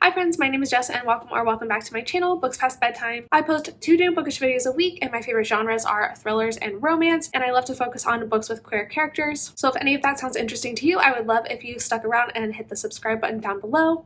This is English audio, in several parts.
Hi friends, my name is Jess and welcome back to my channel, Books Past Bedtime. I post 2 new bookish videos a week and my favorite genres are thrillers and romance, and I love to focus on books with queer characters. So if any of that sounds interesting to you, I would love if you stuck around and hit the subscribe button down below.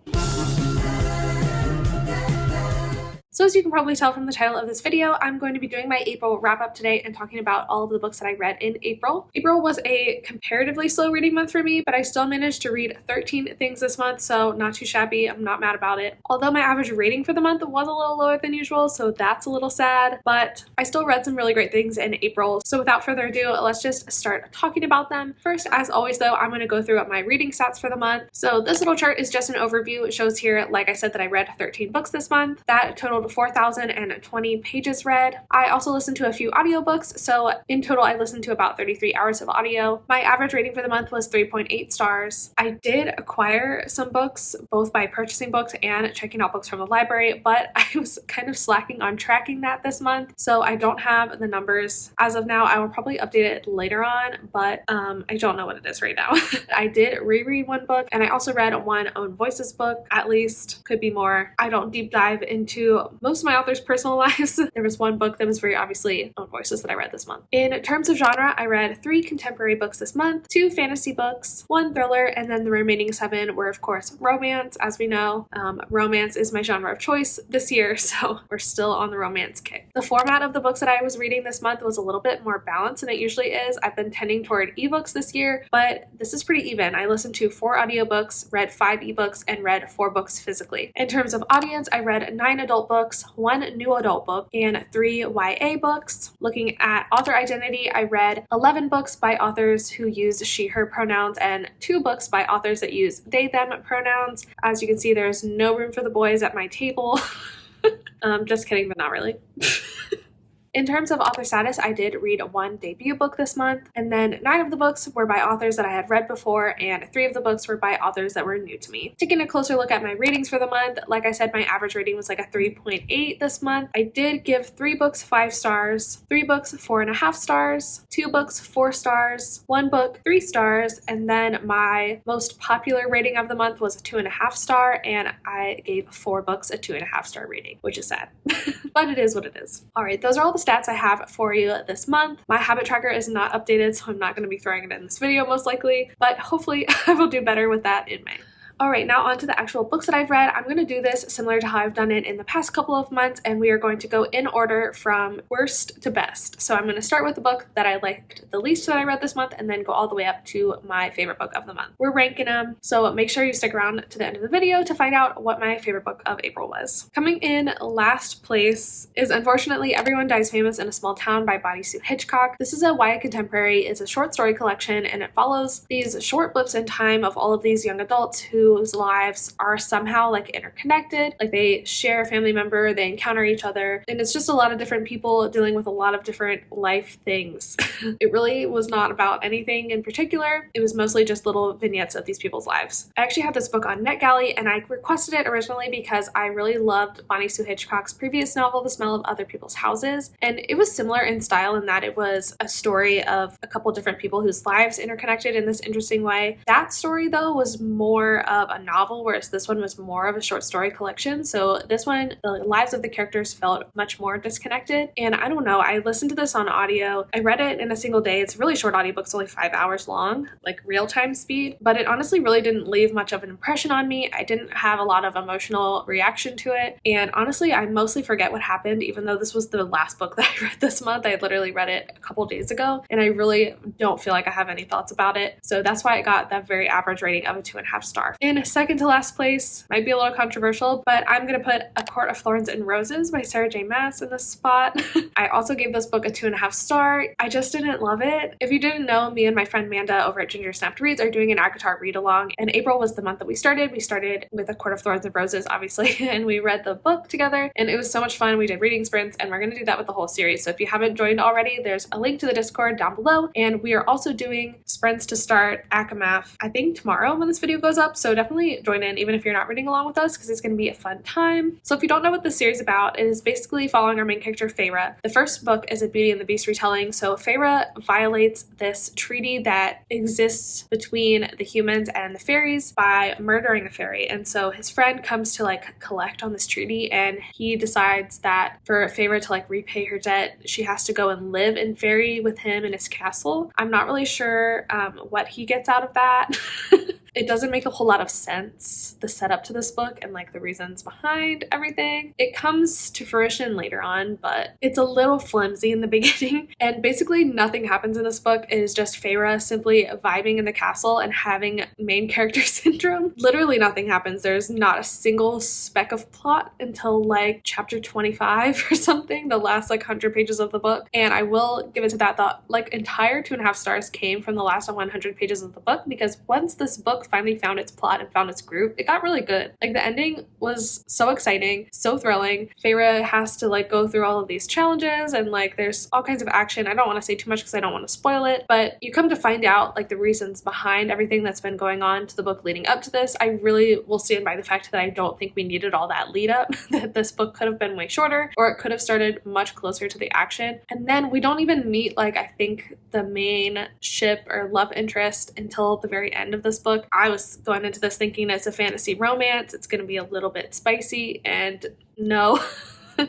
So as you can probably tell from the title of this video, I'm going to be doing my April wrap up today and talking about all of the books that I read in April. April was a comparatively slow reading month for me, but I still managed to read 13 things this month, so not too shabby. I'm not mad about it. Although my average rating for the month was a little lower than usual, so that's a little sad, but I still read some really great things in April. So without further ado, let's just start talking about them. First, as always though, I'm going to go through my reading stats for the month. So this little chart is just an overview. It shows here, like I said, that I read 13 books this month. That totaled 4,020 pages read. I also listened to a few audiobooks, so in total I listened to about 33 hours of audio. My average rating for the month was 3.8 stars. I did acquire some books, both by purchasing books and checking out books from the library, but I was kind of slacking on tracking that this month, so I don't have the numbers as of now. I will probably update it later on, but I don't know what it is right now. I did reread one book, and I also read one Own Voices book, at least, could be more. I don't deep dive into most of my authors' personal lives. There was one book that was very obviously Own Voices that I read this month. In terms of genre, I read 3 contemporary books this month, 2 fantasy books, 1 thriller, and then the remaining 7 were of course romance. As we know, romance is my genre of choice this year, so we're still on the romance kick. The format of the books that I was reading this month was a little bit more balanced than it usually is. I've been tending toward ebooks this year, but this is pretty even. I listened to 4 audiobooks, read 5 ebooks, and read 4 books physically. In terms of audience, I read 9 adult books, 1 new adult book, and 3 YA books. Looking at author identity, I read 11 books by authors who use she, her pronouns and 2 books by authors that use they, them pronouns. As you can see, there's no room for the boys at my table. Just kidding, but not really. In terms of author status, I did read 1 debut book this month, and then 9 of the books were by authors that I had read before, and 3 of the books were by authors that were new to me. Taking a closer look at my ratings for the month, like I said, my average rating was like a 3.8 this month. I did give 3 books 5 stars, 3 books 4.5 stars, 2 books 4 stars, 1 book 3 stars, and then my most popular rating of the month was a 2.5 star, and I gave 4 books a 2.5 star rating, which is sad, but it is what it is. All right, those are all the stats I have for you this month. My habit tracker is not updated, so I'm not going to be throwing it in this video most likely, but hopefully I will do better with that in May. Alright, now on to the actual books that I've read. I'm going to do this similar to how I've done it in the past couple of months, and we are going to go in order from worst to best. So I'm going to start with the book that I liked the least that I read this month, and then go all the way up to my favorite book of the month. We're ranking them, so make sure you stick around to the end of the video to find out what my favorite book of April was. Coming in last place is unfortunately Everyone Dies Famous in a Small Town by Bodysuit Hitchcock. This is a YA contemporary. It's a short story collection, and it follows these short blips in time of all of these young adults whose lives are somehow like interconnected, like they share a family member, they encounter each other, and it's just a lot of different people dealing with a lot of different life things. It really was not about anything in particular. It was mostly just little vignettes of these people's lives. I actually had this book on NetGalley, and I requested it originally because I really loved Bonnie Sue Hitchcock's previous novel, The Smell of Other People's Houses, and it was similar in style in that it was a story of a couple different people whose lives interconnected in this interesting way. That story though was more of a novel, whereas this one was more of a short story collection. So this one, the lives of the characters felt much more disconnected, and I don't know, I listened to this on audio. I read it in a single day. It's a really short audiobook. It's only 5 hours long, like real-time speed, but it honestly really didn't leave much of an impression on me. I didn't have a lot of emotional reaction to it, and honestly I mostly forget what happened, even though this was the last book that I read this month. I literally read it a couple days ago, and I really don't feel like I have any thoughts about it, so that's why I got that very average rating of a 2.5 star. In second to last place, might be a little controversial, but I'm gonna put A Court of Thorns and Roses by Sarah J. Maas in this spot. I also gave this book a 2.5 star. I just didn't love it. If you didn't know, me and my friend Manda over at Ginger Snapped Reads are doing an acotar read along, and April was the month that we started. We started with A Court of Thorns and Roses, obviously, and we read the book together, and it was so much fun. We did reading sprints, and we're gonna do that with the whole series. So if you haven't joined already, there's a link to the Discord down below, and we are also doing sprints to start ACOMAF, I think tomorrow when this video goes up, so so definitely join in even if you're not reading along with us, because it's going to be a fun time. So if you don't know what this series is about, it is basically following our main character Feyre. The first book is a Beauty and the Beast retelling, so Feyre violates this treaty that exists between the humans and the fairies by murdering a fairy, and so his friend comes to like collect on this treaty, and he decides that for Feyre to like repay her debt, she has to go and live in fairy with him in his castle. I'm not really sure what he gets out of that. It doesn't make a whole lot of sense, the setup to this book and like the reasons behind everything. It comes to fruition later on, but it's a little flimsy in the beginning. And basically nothing happens in this book. It is just Feyre simply vibing in the castle and having main character syndrome. Literally nothing happens. There's not a single speck of plot until like chapter 25 or something, the last like 100 pages of the book. And I will give it to that thought, like entire 2.5 stars came from the last 100 pages of the book, because once this book finally found its plot and found its groove, it got really good. Like the ending was so exciting, so thrilling. Feyre has to like go through all of these challenges and like there's all kinds of action. I don't want to say too much because I don't want to spoil it, but you come to find out like the reasons behind everything that's been going on to the book leading up to this. I really will stand by the fact that I don't think we needed all that lead up, that this book could have been way shorter, or it could have started much closer to the action. And then we don't even meet like I think the main ship or love interest until the very end of this book. I was going into this thinking it's a fantasy romance, it's going to be a little bit spicy, and no,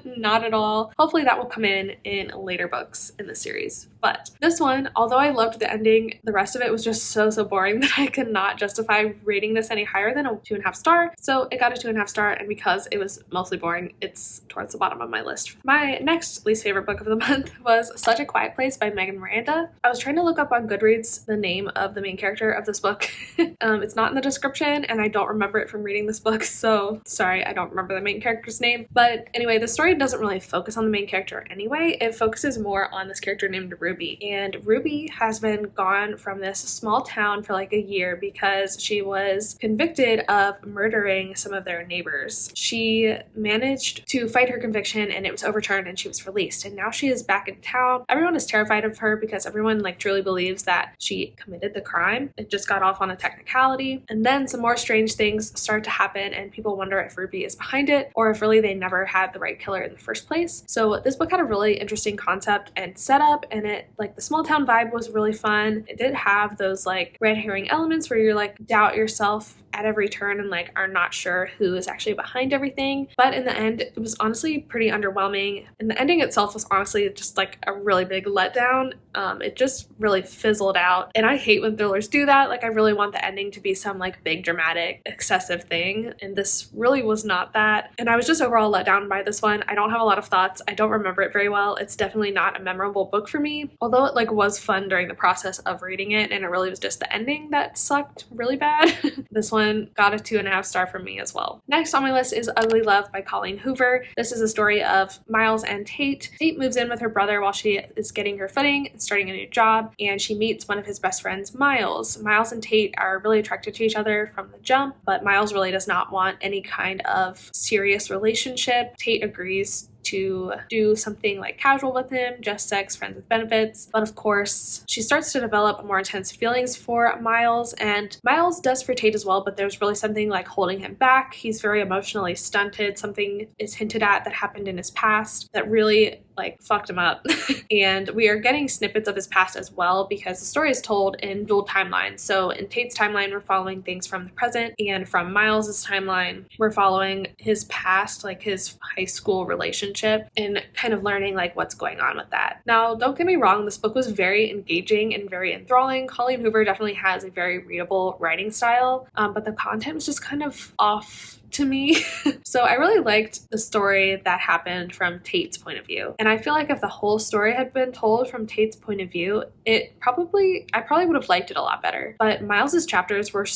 not at all. Hopefully that will come in later books in the series. But this one, although I loved the ending, the rest of it was just so boring that I could not justify rating this any higher than a 2.5 star. So it got a 2.5 star, and because it was mostly boring, it's towards the bottom of my list. My next least favorite book of the month was Such a Quiet Place by Megan Miranda. I was trying to look up on Goodreads the name of the main character of this book. It's not in the description, and I don't remember it from reading this book, so sorry, I don't remember the main character's name. But anyway, the story doesn't really focus on the main character anyway. It focuses more on this character named Ruby. And Ruby has been gone from this small town for like a year because she was convicted of murdering some of their neighbors. She managed to fight her conviction and it was overturned and she was released. And now she is back in town. Everyone is terrified of her because everyone like truly believes that she committed the crime. It just got off on a technicality. And then some more strange things start to happen and people wonder if Ruby is behind it or if really they never had the right killer in the first place. So this book had a really interesting concept and setup, and it like the small town vibe was really fun. It did have those like red herring elements where you're like doubt yourself at every turn and like are not sure who is actually behind everything. But in the end, it was honestly pretty underwhelming. And the ending itself was honestly just like a really big letdown. It just really fizzled out. And I hate when thrillers do that. Like I really want the ending to be some like big dramatic excessive thing. And this really was not that. And I was just overall let down by this one. I don't have a lot of thoughts. I don't remember it very well. It's definitely not a memorable book for me. Although it like was fun during the process of reading it. And it really was just the ending that sucked really bad. This one got a 2.5 star from me as well. Next on my list is Ugly Love by Colleen Hoover. This is a story of Miles and Tate. Tate moves in with her brother while she is getting her footing and starting a new job, and she meets one of his best friends, Miles. Miles and Tate are really attracted to each other from the jump, but Miles really does not want any kind of serious relationship. Tate agrees to do something like casual with him, just sex, friends with benefits. But of course, she starts to develop more intense feelings for Miles, and Miles does for Tate as well, but there's really something like holding him back. He's very emotionally stunted. Something is hinted at that happened in his past that really like fucked him up. And we are getting snippets of his past as well because the story is told in dual timelines. So in Tate's timeline, we're following things from the present, and from Miles's timeline, we're following his past, like his high school relationship, and kind of learning like what's going on with that. Now, don't get me wrong, this book was very engaging and very enthralling. Colleen Hoover definitely has a very readable writing style, but the content was just kind of off to me. So I really liked the story that happened from Tate's point of view. And I feel like if the whole story had been told from Tate's point of view, I probably would have liked it a lot better. But Miles's chapters were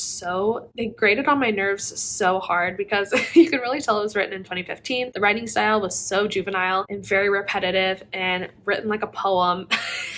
they grated on my nerves so hard because you could really tell it was written in 2015. The writing style was so juvenile and very repetitive and written like a poem.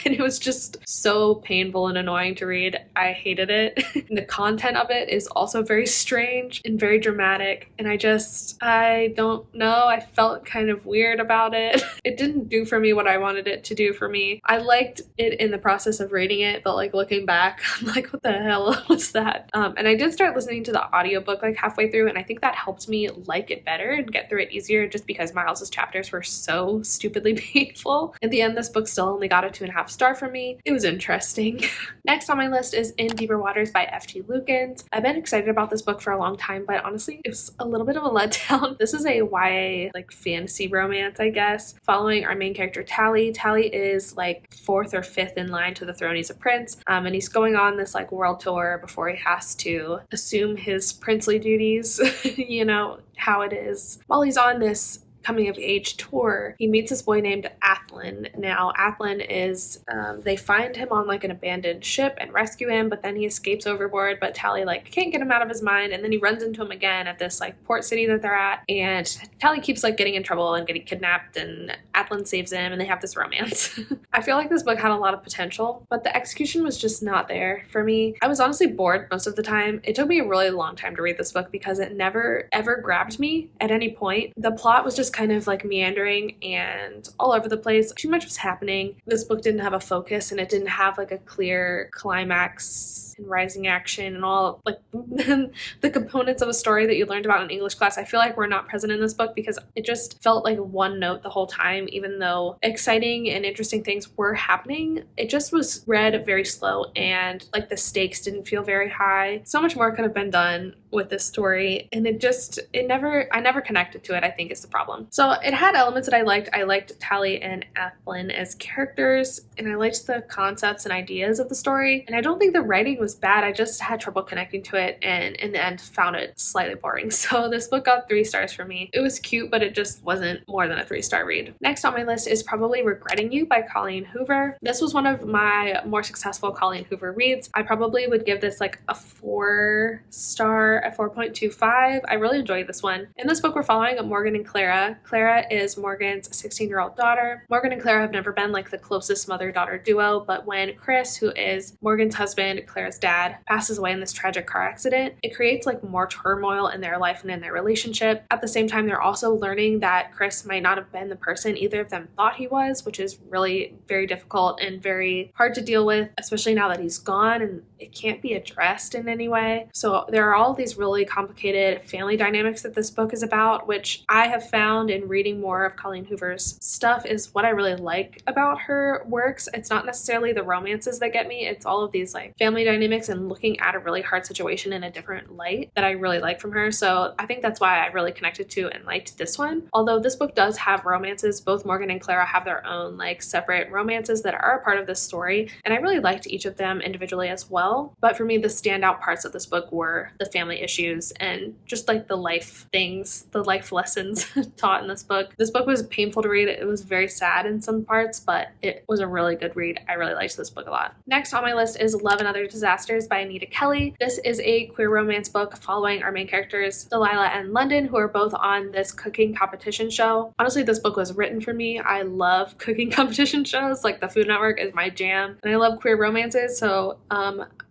and it was just so painful and annoying to read. I hated it. And the content of it is also very strange and very dramatic, and I don't know, I felt kind of weird about it. It didn't do for me what I wanted it to do for me. I liked it in the process of reading it, but like looking back, I'm like, what the hell was that? And I did start listening to the audiobook like halfway through, and I think that helped me like it better and get through it easier, just because Miles's chapters were so stupidly painful. In the end, this book still only got a 2.5 star from me. It was interesting. Next on my list is In Deeper Waters by F.T. Lukens. I've been excited about this book for a long time, but honestly, it was a little bit of a letdown. This is a YA like fantasy romance, I guess, following our main character Tally. Tally is like 4th or 5th in line to the throne. He's a prince, and he's going on this like world tour before he has to assume his princely duties. You know how it is. While he's on this coming of age tour, he meets this boy named Athlin. Now Athlin is they find him on like an abandoned ship and rescue him, but then he escapes overboard, but Tally like can't get him out of his mind, and then he runs into him again at this like port city that they're at, and Tally keeps like getting in trouble and getting kidnapped, and Athlin saves him, and they have this romance. I feel like this book had a lot of potential, but the execution was just not there for me. I was honestly bored most of the time. It took me a really long time to read this book because it never ever grabbed me at any point. The plot was just kind of like meandering and all over the place. Too much was happening. This book didn't have a focus, and it didn't have like a clear climax and rising action and all like the components of a story that you learned about in English class. I feel like were not present in this book because it just felt like one note the whole time. Even though exciting and interesting things were happening, it just was read very slow, and like the stakes didn't feel very high. So much more could have been done with this story, and I never connected to it, I think, is the problem. So it had elements that I liked. I liked Tally and Athlin as characters, and I liked the concepts and ideas of the story, and I don't think the writing was bad. I just had trouble connecting to it, and in the end found it slightly boring. So this book got 3 stars for me. It was cute, but it just wasn't more than a 3-star read. Next on my list is probably Regretting You by Colleen Hoover. This was one of my more successful Colleen Hoover reads. I probably would give this like a 4-star, a 4.25. I really enjoyed this one. In this book, we're following Morgan and Clara. Clara is Morgan's 16-year-old daughter. Morgan and Clara have never been like the closest mother-daughter duo, but when Chris, who is Morgan's husband, Clara's dad, passes away in this tragic car accident, it creates like more turmoil in their life and in their relationship. At the same time, they're also learning that Chris might not have been the person either of them thought he was, which is really very difficult and very hard to deal with, especially now that he's gone and it can't be addressed in any way. So there are all these really complicated family dynamics that this book is about, which I have found in reading more of Colleen Hoover's stuff is what I really like about her works. It's not necessarily the romances that get me, it's all of these like family dynamics and looking at a really hard situation in a different light that I really like from her. So I think that's why I really connected to and liked this one. Although this book does have romances, both Morgan and Clara have their own like separate romances that are a part of this story, and I really liked each of them individually as well. But for me, the standout parts of this book were the family issues and just like the life things, the life lessons taught in this book. This book was painful to read. It was very sad in some parts, but it was a really good read. I really liked this book a lot. Next on my list is Love and Other Disasters by Anita Kelly. This is a queer romance book following our main characters, Delilah and London, who are both on this cooking competition show. Honestly, this book was written for me. I love cooking competition shows. Like the Food Network is my jam, and I love queer romances, so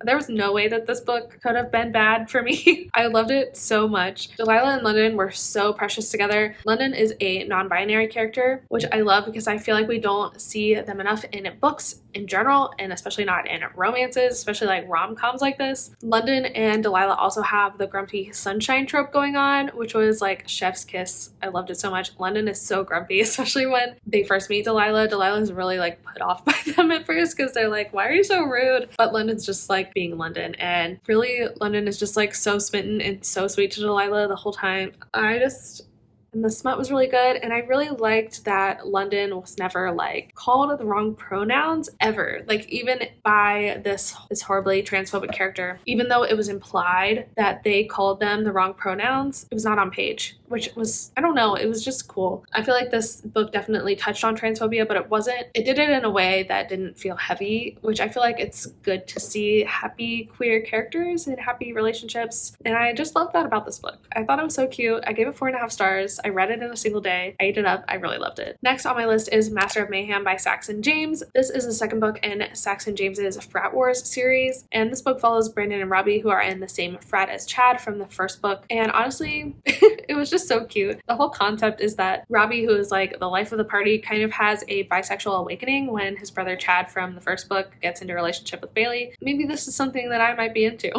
there was no way that this book could have been bad for me. I loved it so much. Delilah and London were so precious together. London is a non-binary character, which I love because I feel like we don't see them enough in books in general, and especially not in romances, especially like rom-coms like this. London and Delilah also have the grumpy sunshine trope going on, which was like chef's kiss. I loved it so much. London is so grumpy, especially when they first meet Delilah. Delilah's really like put off by them at first because they're like, why are you so rude? But London's just like being London, and really London is just like so smitten and so sweet to Delilah the whole time. And the smut was really good, and I really liked that London was never like called the wrong pronouns ever, like even by this horribly transphobic character. Even though it was implied that they called them the wrong pronouns, it was not on page, which was, I don't know, it was just cool. I feel like this book definitely touched on transphobia, but it did it in a way that didn't feel heavy, which I feel like it's good to see happy queer characters and happy relationships, and I just loved that about this book. I thought it was so cute. I gave it 4.5 stars. I read it in a single day. I ate it up. I really loved it. Next on my list is Master of Mayhem by Saxon James. This is the second book in Saxon James's Frat Wars series, and this book follows Brandon and Robbie, who are in the same frat as Chad from the first book. And honestly, it was just so cute. The whole concept is that Robbie, who is like the life of the party, kind of has a bisexual awakening when his brother Chad from the first book gets into a relationship with Bailey. Maybe this is something that I might be into.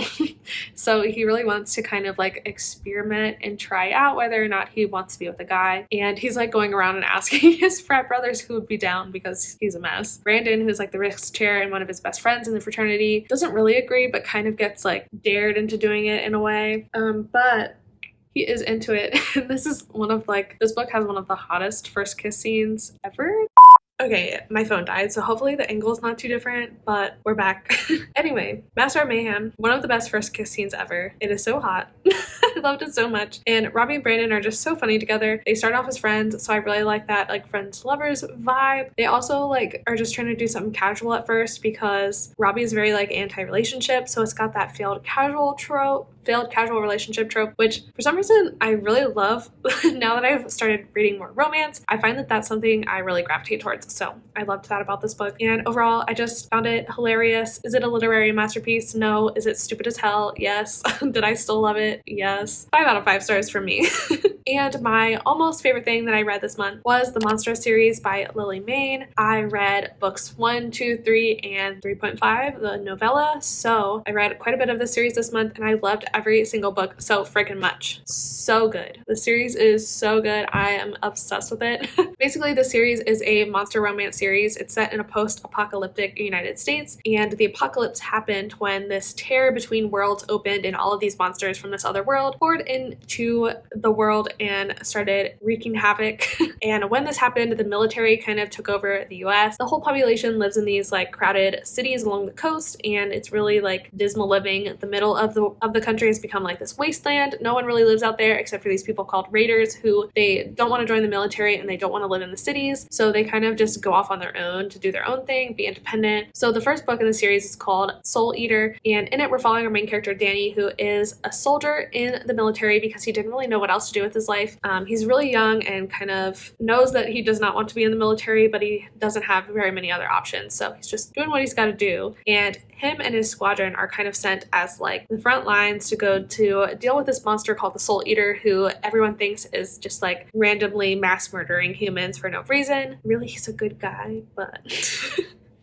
So he really wants to kind of like experiment and try out whether or not he wants to be with a guy. And he's like going around and asking his frat brothers who would be down because he's a mess. Brandon, who's like the risk chair and one of his best friends in the fraternity, doesn't really agree, but kind of gets like dared into doing it in a way. But he is into it. This book has one of the hottest first kiss scenes ever. Okay, my phone died, so hopefully the angle is not too different, but we're back. Anyway, Master of Mayhem, one of the best first kiss scenes ever. It is so hot. I loved it so much. And Robbie and Brandon are just so funny together. They start off as friends, so I really like that like friends to lovers vibe. They also like are just trying to do something casual at first because Robbie is very like anti-relationship, so it's got that failed casual relationship trope, which for some reason I really love. Now that I've started reading more romance, I find that that's something I really gravitate towards. So I loved that about this book. And overall, I just found it hilarious. Is it a literary masterpiece? No. Is it stupid as hell? Yes. Did I still love it? Yes. 5 out of 5 stars from me. And my almost favorite thing that I read this month was the Monstrous series by Lily Mayne. I read books 1, 2, 3, and 3.5, the novella. So I read quite a bit of this series this month, and I loved every single book so freaking much. So good. The series is so good. I am obsessed with it. Basically, the series is a monster romance series. It's set in a post-apocalyptic United States, and the apocalypse happened when this tear between worlds opened and all of these monsters from this other world poured into the world and started wreaking havoc. And when this happened, the military kind of took over the US. The whole population lives in these like crowded cities along the coast, and it's really like dismal living. The middle of the country has become like this wasteland. No one really lives out there except for these people called raiders who they don't want to join the military and they don't want to live in the cities. So they kind of just go off on their own to do their own thing, be independent. So the first book in the series is called Soul Eater, and in it we're following our main character Danny, who is a soldier in the military because he didn't really know what else to do with his life. He's really young and kind of knows that he does not want to be in the military, but he doesn't have very many other options. So he's just doing what he's got to do. And him and his squadron are kind of sent as like the front lines to go to deal with this monster called the Soul Eater, who everyone thinks is just like randomly mass murdering humans for no reason. Really, he's a good guy, but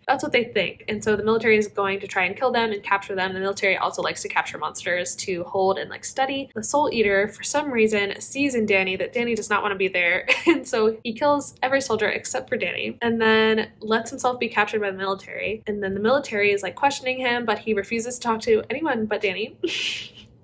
that's what they think. And so the military is going to try and kill them and capture them. The military also likes to capture monsters to hold and like study. The Soul Eater, for some reason, sees in Danny that Danny does not want to be there. And so he kills every soldier except for Danny, and then lets himself be captured by the military. And then the military is like questioning him, but he refuses to talk to anyone but Danny.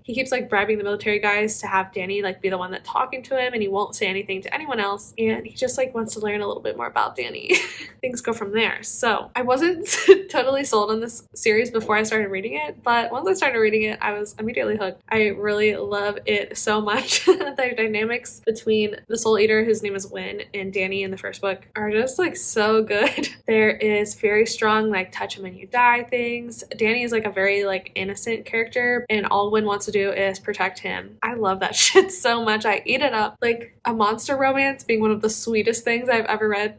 He keeps like bribing the military guys to have Danny like be the one that's talking to him, and he won't say anything to anyone else, and he just like wants to learn a little bit more about Danny. Things go from there. So I wasn't totally sold on this series before I started reading it, but once I started reading it, I was immediately hooked. I really love it so much. The dynamics between the Soul Eater, whose name is Wynn, and Danny in the first book are just like so good. There is very strong like touch him and you die things. Danny is like a very like innocent character, and all Wynn wants to do is protect him. I love that shit so much. I eat it up. Like a monster romance being one of the sweetest things I've ever read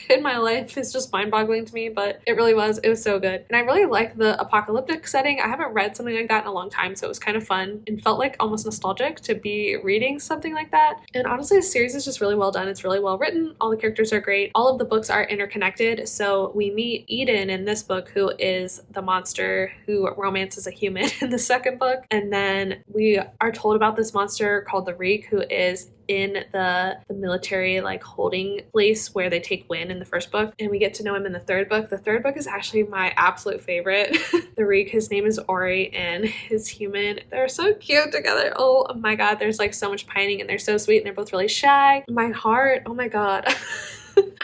in my life is just mind-boggling to me, but it really was. It was so good. And I really like the apocalyptic setting. I haven't read something like that in a long time, so it was kind of fun and felt like almost nostalgic to be reading something like that. And honestly, the series is just really well done. It's really well written. All the characters are great. All of the books are interconnected. So we meet Eden in this book, who is the monster who romances a human in the second book. And then we are told about this monster called the Reek, who is in the military like holding place where they take Wynn in the first book, and we get to know him in the third book. The third book is actually my absolute favorite. The Reek, his name is Ori, and his human, they're so cute together. Oh my god, there's like so much pining, and they're so sweet, and they're both really shy. My heart, oh my god.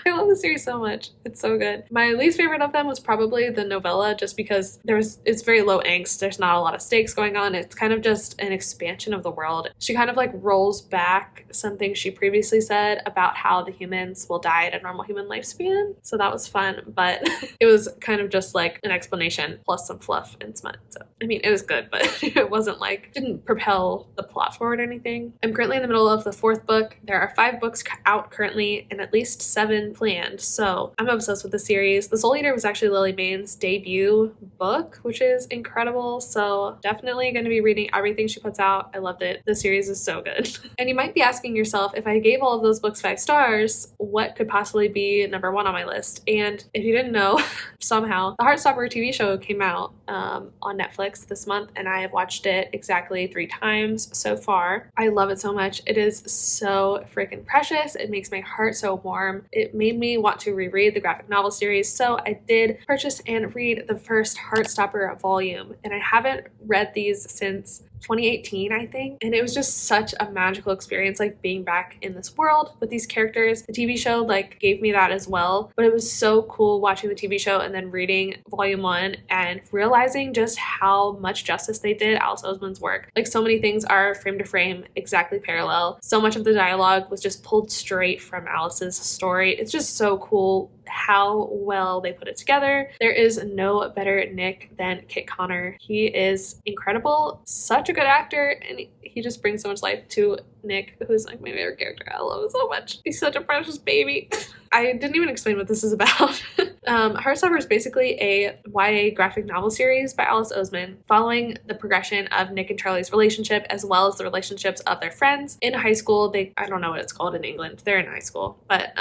I love the series so much. It's so good. My least favorite of them was probably the novella, just because it's very low angst. There's not a lot of stakes going on. It's kind of just an expansion of the world. She kind of like rolls back something she previously said about how the humans will die at a normal human lifespan. So that was fun, but it was kind of just like an explanation plus some fluff and smut. So I mean, it was good, but it wasn't like, didn't propel the plot forward or anything. I'm currently in the middle of the 4th book. There are 5 books out currently and at least 7 planned. So I'm obsessed with the series. The Soul Eater was actually Lily Mayne's debut book, which is incredible. So definitely going to be reading everything she puts out. I loved it. The series is so good. And you might be asking yourself, if I gave all of those books 5 stars, what could possibly be number 1 on my list? And if you didn't know, somehow the Heartstopper TV show came out on Netflix this month, and I have watched it exactly 3 times so far. I love it so much. It is so freaking precious. It makes my heart so warm. It made me want to reread the graphic novel series, so I did purchase and read the first Heartstopper volume, and I haven't read these since 2018, I think. And it was just such a magical experience, like being back in this world with these characters. The TV show like gave me that as well, but it was so cool watching the TV show and then reading volume 1 and realizing just how much justice they did Alice Oseman's work. Like so many things are frame to frame exactly parallel. So much of the dialogue was just pulled straight from Alice's story. It's just so cool how well they put it together. There is no better Nick than Kit Connor. He is incredible, such a good actor, and he just brings so much life to Nick, who's like my favorite character. I love him so much. He's such a precious baby. I didn't even explain what this is about. Heartstopper is basically a YA graphic novel series by Alice Oseman, following the progression of Nick and Charlie's relationship, as well as the relationships of their friends in high school. I don't know what it's called in England. They're in high school, but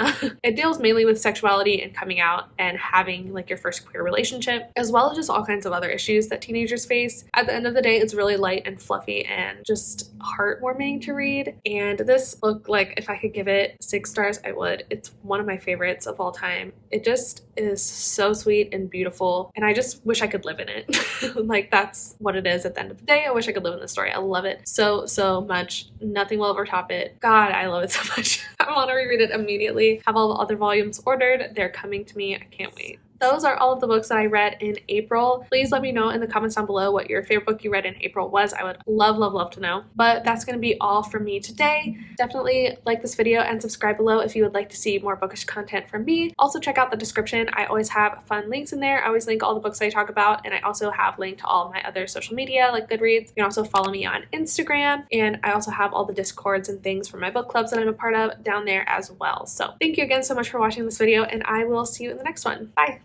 it deals mainly with sexuality and coming out and having like your first queer relationship, as well as just all kinds of other issues that teenagers face. At the end of the day, it's really light and fluffy and just heartwarming to read. And this book, like if I could give it 6 stars, I would. It's one of my favorites of all time. It just is so sweet and beautiful, and I just wish I could live in it. Like that's what it is at the end of the day. I wish I could live in this story. I love it so much. Nothing will overtop it. God, I love it so much. I want to reread it immediately. Have all the other volumes ordered. They're coming to me. I can't wait. Those are all of the books that I read in April. Please let me know in the comments down below what your favorite book you read in April was. I would love to know. But that's going to be all from me today. Definitely like this video and subscribe below if you would like to see more bookish content from me. Also check out the description. I always have fun links in there. I always link all the books I talk about, and I also have linked to all of my other social media like Goodreads. You can also follow me on Instagram, and I also have all the Discords and things from my book clubs that I'm a part of down there as well. So thank you again so much for watching this video, and I will see you in the next one. Bye!